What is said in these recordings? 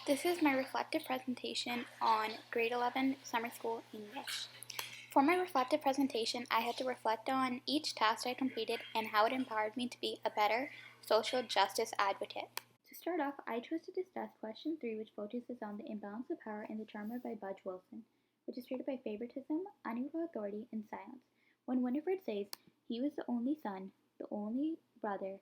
This is my reflective presentation on grade 11 summer school English. For my reflective presentation, I had to reflect on each task I completed and how it empowered me to be a better social justice advocate. To start off, I chose to discuss question 3, which focuses on the imbalance of power in the drama by Budge Wilson, which is treated by favoritism, unequal authority, and silence. When Winifred says he was the only son, the only brother,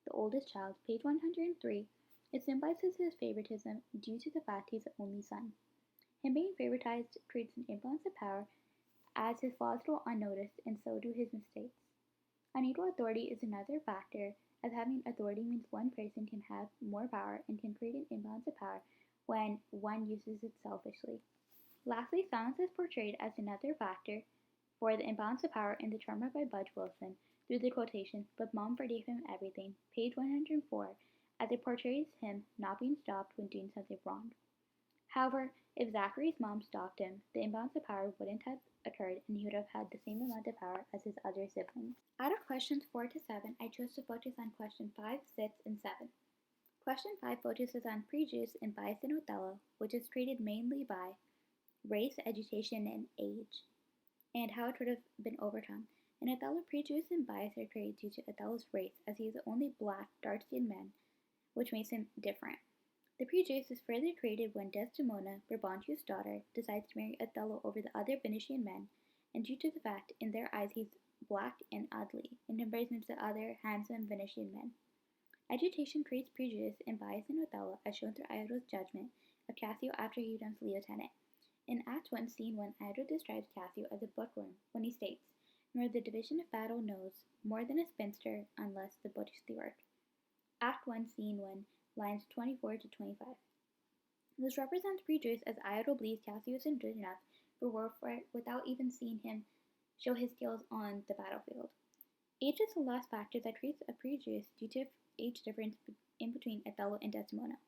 the oldest child, page 103, it symbolizes his favoritism due to the fact he's the only son. Him being favoritized creates an imbalance of power as his flaws go unnoticed and so do his mistakes. Unequal authority is another factor, as having authority means one person can have more power and can create an imbalance of power when one uses it selfishly. Lastly, silence is portrayed as another factor for the imbalance of power in the drama by Budge Wilson through the quotation, "But Mom forgave him everything," page 104, as it portrays him not being stopped when doing something wrong. However, if Zachary's mom stopped him, the imbalance of power wouldn't have occurred and he would have had the same amount of power as his other siblings. Out of questions 4 to 7, I chose to focus on question 5, 6, and 7. Question 5 focuses on prejudice and bias in Othello, which is treated mainly by race, education, and age, and how it would have been overcome. In Othello, prejudice and bias are created due to Othello's race, as he is the only black, dark-skinned man, which makes him different. The prejudice is further created when Desdemona, Brabantio's daughter, decides to marry Othello over the other Venetian men, and due to the fact in their eyes he's black and ugly in comparison to other handsome Venetian men. Agitation creates prejudice and bias in Othello, as shown through Iago's judgment of Cassio after he becomes Lieutenant. In Act 1, Scene 1, Iago describes Cassio as a bookworm when he states, "Nor the division of battle knows more than a spinster unless the butcher's the work." Act 1, Scene 1, lines 24 to 25. This represents prejudice as Iago believes Cassio isn't good enough for warfare without even seeing him show his skills on the battlefield. Age is the last factor that creates a prejudice due to age difference in between Othello and Desdemona.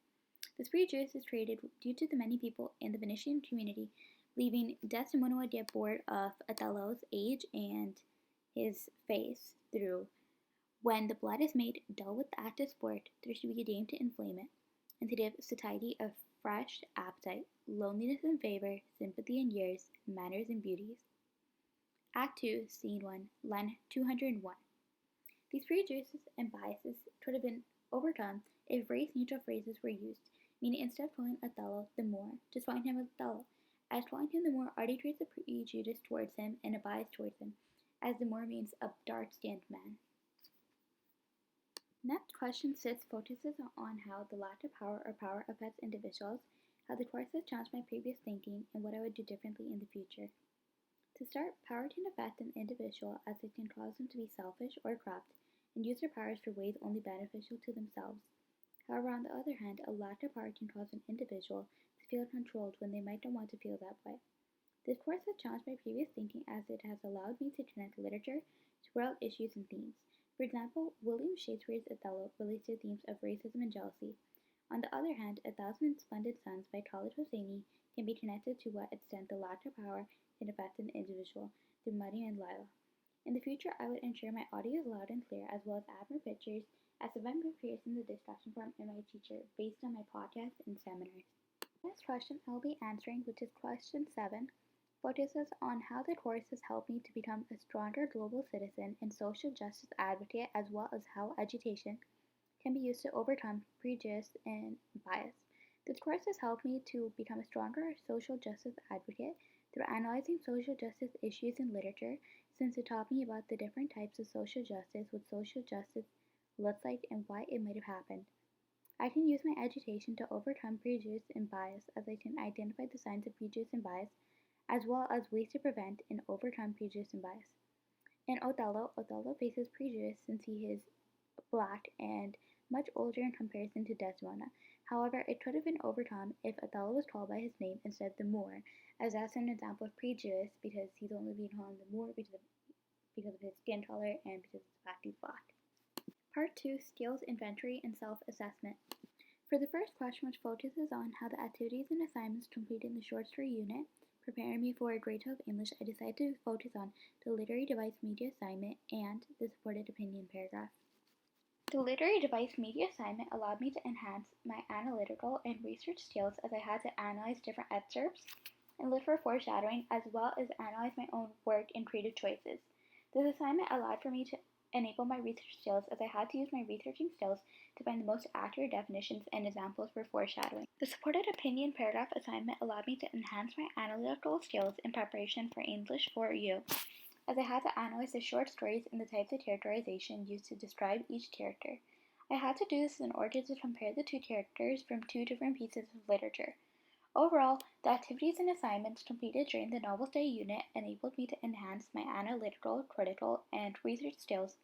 This prejudice is created due to the many people in the Venetian community believing Desdemona would get bored of Othello's age and his face through when the blood is made dull with active sport, there should be a game to inflame it, and to give satiety of fresh appetite, loneliness and favor, sympathy and years, manners and beauties. Act 2, Scene 1, line 201. These prejudices and biases could have been overcome if race-neutral phrases were used, meaning instead of calling Othello the Moor, just calling him Othello, as calling him the Moor already creates a prejudice towards him and a bias towards him, as the Moor means a dark-skinned man. Next, question 6 focuses on how the lack of power or power affects individuals, how the course has challenged my previous thinking, and what I would do differently in the future. To start, power can affect an individual as it can cause them to be selfish or corrupt and use their powers for ways only beneficial to themselves. However, on the other hand, a lack of power can cause an individual to feel controlled when they might not want to feel that way. This course has challenged my previous thinking as it has allowed me to connect literature to world issues and themes. For example, William Shakespeare's Othello relates to themes of racism and jealousy. On the other hand, A Thousand Splendid Suns by Khaled Hosseini can be connected to what extent the lack of power can affect an individual through Muddy and Lila. In the future, I would ensure my audio is loud and clear, as well as add more pictures, as if I'm creating the discussion forum in my teacher based on my podcasts and seminars. The next question I'll be answering, which is question 7, focuses on how the course has helped me to become a stronger global citizen and social justice advocate, as well as how education can be used to overcome prejudice and bias. This course has helped me to become a stronger social justice advocate through analyzing social justice issues in literature, since it taught me about the different types of social justice, what social justice looks like, and why it might have happened. I can use my education to overcome prejudice and bias, as I can identify the signs of prejudice and bias, as well as ways to prevent and overcome prejudice and bias. In Othello faces prejudice since he is black and much older in comparison to Desdemona. However, it could have been overcome if Othello was called by his name instead of the Moor, as that's an example of prejudice because he's only being called the Moor because of his skin color and because of the fact he's black. Part 2, Skills Inventory and Self-Assessment. For the first question, which focuses on how the activities and assignments completed in the short story unit preparing me for grade 12 English, I decided to focus on the literary device media assignment and the supported opinion paragraph. The literary device media assignment allowed me to enhance my analytical and research skills as I had to analyze different excerpts and look for foreshadowing as well as analyze my own work and creative choices. This assignment allowed for me to enable my research skills as I had to use my researching skills to find the most accurate definitions and examples for foreshadowing. The supported opinion paragraph assignment allowed me to enhance my analytical skills in preparation for ENG3U as I had to analyze the short stories and the types of characterization used to describe each character. I had to do this in order to compare the two characters from two different pieces of literature. Overall, the activities and assignments completed during the novel study unit enabled me to enhance my analytical, critical, and research skills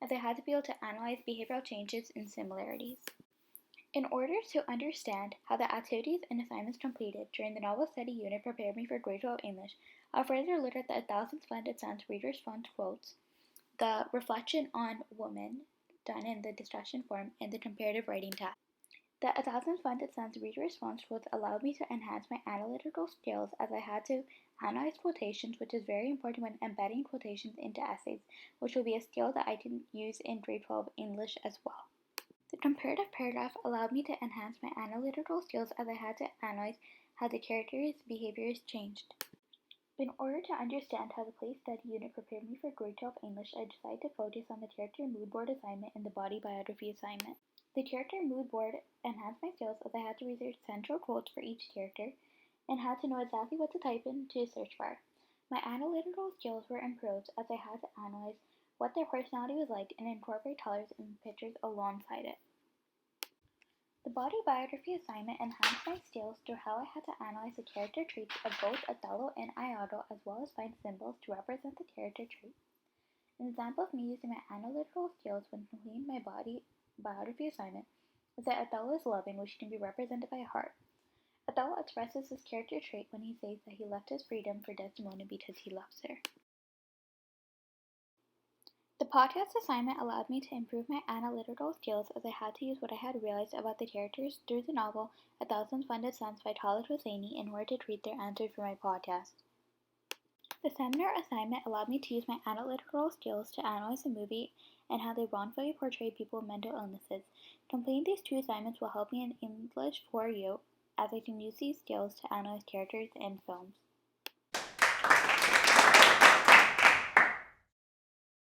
as I had to be able to analyze behavioral changes and similarities. In order to understand how the activities and assignments completed during the novel study unit prepared me for grade 12 English, I'll further look at the 1,000 Splendid Suns reader response quotes, the reflection on woman done in the discussion form, and the comparative writing task. The 1,000 Splendid Suns reader response quotes allowed me to enhance my analytical skills as I had to analyze quotations, which is very important when embedding quotations into essays, which will be a skill that I can use in grade 12 English as well. The comparative paragraph allowed me to enhance my analytical skills as I had to analyze how the characters' behaviors changed. In order to understand how the place study unit prepared me for grade 12 English, I decided to focus on the character mood board assignment and the body biography assignment. The character mood board enhanced my skills as I had to research central quotes for each character and had to know exactly what to type in to search bar. My analytical skills were improved as I had to analyze what their personality was like and incorporate colors and pictures alongside it. The body biography assignment enhanced my skills through how I had to analyze the character traits of both Othello and Iago as well as find symbols to represent the character traits. An example of me using my analytical skills when completing my body biography assignment is that Othello is loving, which can be represented by a heart. Othello expresses this character trait when he says that he left his freedom for Desdemona because he loves her. The podcast assignment allowed me to improve my analytical skills as I had to use what I had realized about the characters through the novel 1,000 Splendid Suns by Khaled Hosseini in order to create their answers for my podcast. The seminar assignment allowed me to use my analytical skills to analyze the movie and how they wrongfully portrayed people with mental illnesses. Completing these two assignments will help me in English 4U as I can use these skills to analyze characters in films.